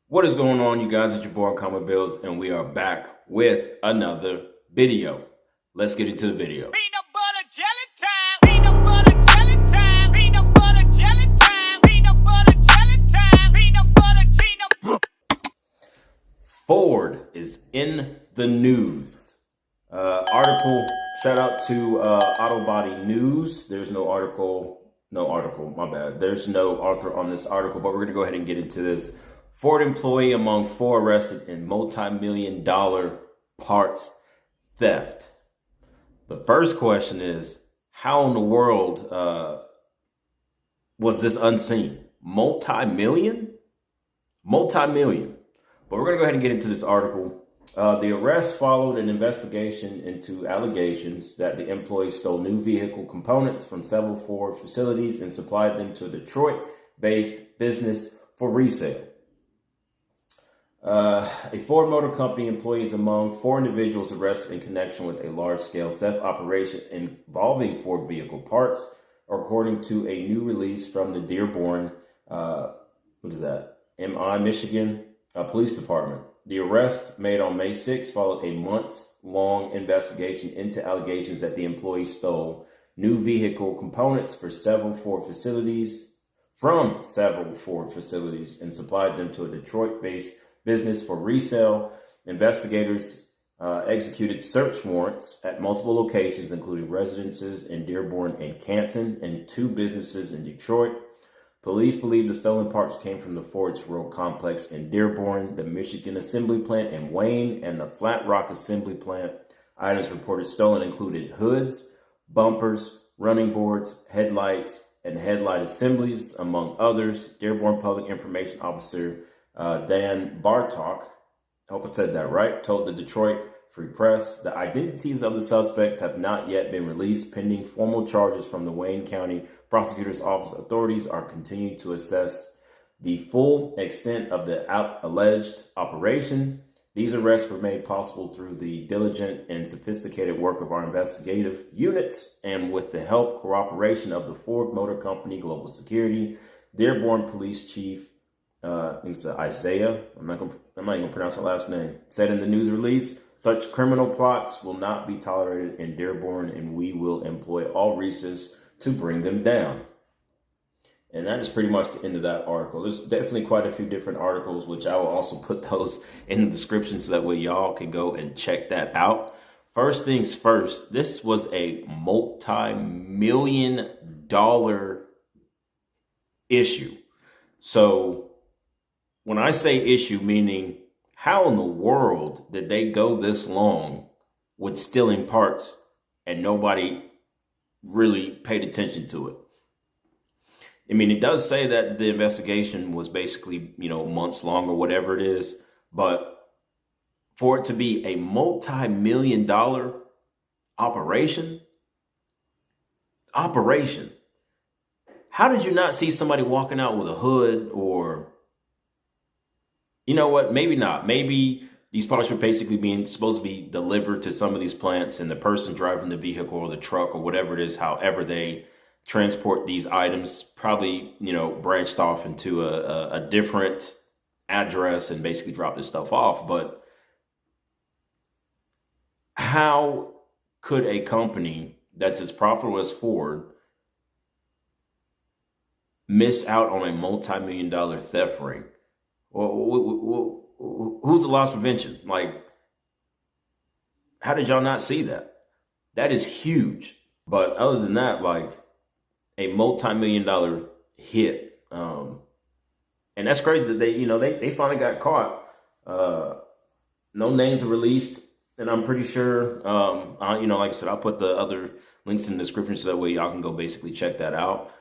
What is going on, you guys? It's your boy UnqomnBuilds, and we are back with another video. Let's get into the video. Peanut butter jelly time. Peanut butter jelly time. Peanut butter jelly time. Peanut butter jelly time. Peanut butter. Ford is in the news. Article. Shout out to Auto Body News. There's no article. My bad. There's no author on this article, but we're gonna go ahead and get into this. Ford employee among 4 arrested in multi-million-dollar parts theft. The first question is, how in the world was this unseen? Multi-million? Multi-million. But we're going to go ahead and get into this article. The arrest followed an investigation into allegations that the employee stole new vehicle components from several Ford facilities and supplied them to a Detroit-based business for resale. A Ford Motor Company employee is among 4 individuals arrested in connection with a large-scale theft operation involving Ford vehicle parts, according to a new release from the Dearborn, Michigan Police Department. The arrest, made on May 6, followed a months-long investigation into allegations that the employee stole new vehicle components from several Ford facilities and supplied them to a Detroit-based business for resale. Investigators executed search warrants at multiple locations, including residences in Dearborn and Canton and 2 businesses in Detroit. Police believe the stolen parts came from the Ford's Road Complex in Dearborn, the Michigan Assembly Plant in Wayne, and the Flat Rock Assembly Plant. Items reported stolen included hoods, bumpers, running boards, headlights, and headlight assemblies, among others. Dearborn Public Information Officer Dan Bartok, I hope I said that right, told the Detroit Free Press the identities of the suspects have not yet been released pending formal charges from the Wayne County Prosecutor's Office. Authorities are continuing to assess the full extent of the alleged operation. These arrests were made possible through the diligent and sophisticated work of our investigative units and with the cooperation of the Ford Motor Company Global Security. Dearborn Police Chief Isaiah, I'm not even pronounce her last name, said in the news release, such criminal plots will not be tolerated in Dearborn, and we will employ all resources to bring them down. And that is pretty much the end of that article. There's definitely quite a few different articles, which I will also put those in the description so that way y'all can go and check that out. First things first, this was a multi-million-dollar issue. So when I say issue, meaning how in the world did they go this long with stealing parts and nobody really paid attention to it? I mean, it does say that the investigation was basically, months long or whatever it is, but for it to be a multi-million-dollar operation, how did you not see somebody walking out with a hood? Or, you know what, maybe not. Maybe these parts were basically supposed to be delivered to some of these plants, and the person driving the vehicle or the truck or whatever it is, however they transport these items, probably, branched off into a different address and basically dropped this stuff off. But how could a company that's as profitable as Ford miss out on a multi-million-dollar theft ring? Who's the loss prevention? Like, how did y'all not see that? That is huge. But other than that, like, a multi-million-dollar hit. And that's crazy that they finally got caught. No names are released. And I'm pretty sure, like I said, I'll put the other links in the description so that way y'all can go basically check that out.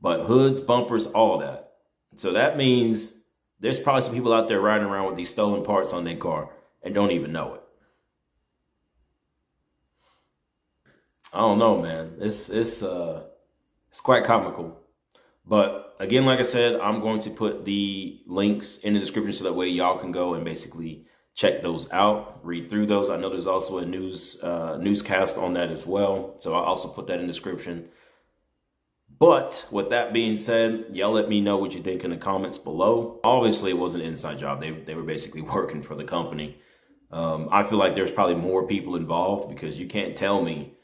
But hoods, bumpers, all that. So that means there's probably some people out there riding around with these stolen parts on their car and don't even know it. I don't know, man. It's quite comical. But again, like I said, I'm going to put the links in the description so that way y'all can go and basically check those out, read through those. I know there's also a newscast on that as well, so I'll also put that in the description. But with that being said, y'all let me know what you think in the comments below. Obviously, it was an inside job. They were basically working for the company. I feel like there's probably more people involved, because you can't tell me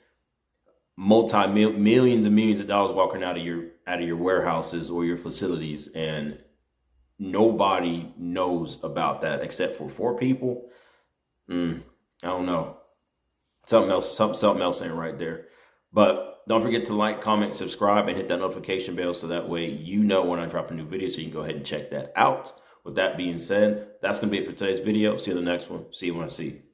millions and millions of dollars walking out of your warehouses or your facilities and nobody knows about that except for 4 people. I don't know. Something else ain't right there. But don't forget to like, comment, subscribe, and hit that notification bell so that way you know when I drop a new video, so you can go ahead and check that out. With that being said, that's going to be it for today's video. See you in the next one. See you when I see you.